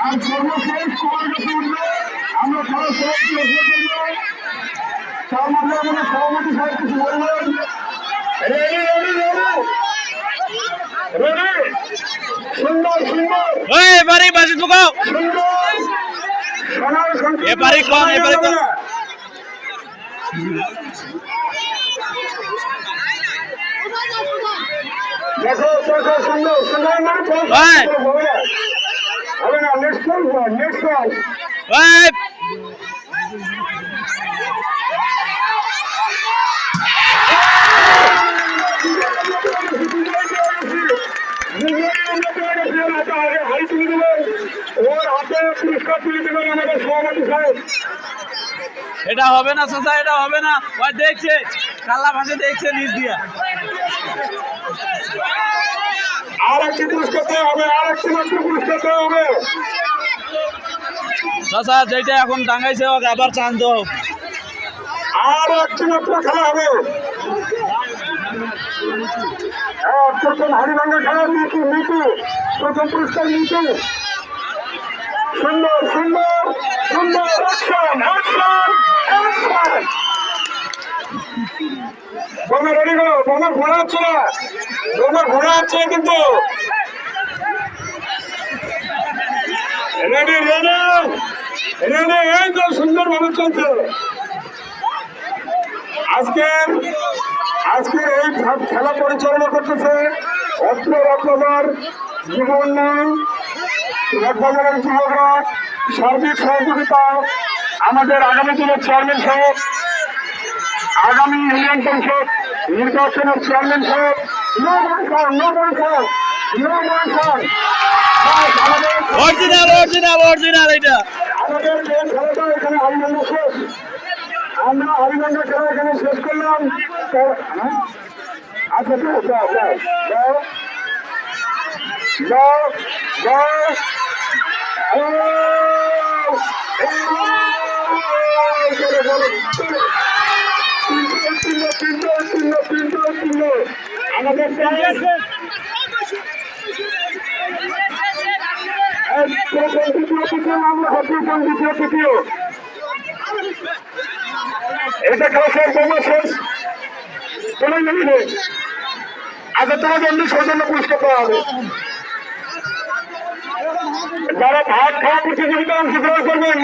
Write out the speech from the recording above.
আর সর্বশেষ আমরা তার মধ্যে আমাদের সভাপতি সাহেব কিছু বলবেন। সুন্দর সুন্দর এবারে বাজে ঢুকাও এবারে কম এবারে কম দেখো দেখো সুন্দর সুন্দর মানে হবে না নেক্সট নেক্সট এটা হবে না চাচা, এটা হবে না। ওই দেখছে কাল্লা ভাষা দেখছে নিজ দিয়া। আর একটি পুরস্কার দেওয়া হবে, আর একটি মাত্র পুরস্কার দেওয়া হবে চাচা, যেটা এখন টাঙ্গাইছে ওকে আবার চান দাও। আর একটি মাত্র খেলা হবে। প্রথম হাড়িভাঙ্গা খেলা মিটু মিটু, প্রথম পুরস্কার মিটু। সুন্দর সুন্দর সুন্দর অ্যাকশন অ্যাকশন অ্যাকশন। বোমা রেডি করো, বোমা ঘোরা হচ্ছে না, বোমা ঘোরা হচ্ছে কিন্তু। রেডি রেডি রেডি, এই তো সুন্দরভাবে চলছে। আজকের এই খেলা পরিচালনা করতেছে অত্র রকমের যুব উন্নয়ন রকমের যুবকরা, সার্বিক সহযোগিতা আমাদের আগামী দিনের চেয়ারম্যান সাহেব, আগামী ইউনিয়ন পরিষদ নির্বাচনের চেয়ারম্যান সাহেব আমাদের খেলাটা এখানে হারিভাঙ্গা শেষ। আমরা হারিভাঙ্গা খেলা এখানে শেষ করলাম। আচ্ছা যাও যাও যাও যাও আমাদের তৃতীয় এটা খেলা শেষ, বোমা শেষ। তোমার নেবে আগে তোমাকে এমনি সৌজন্য পুরস্কার দেওয়া হবে। যারা ভাত খাওয়া প্রতিযোগিতা অংশগ্রহণ করবেন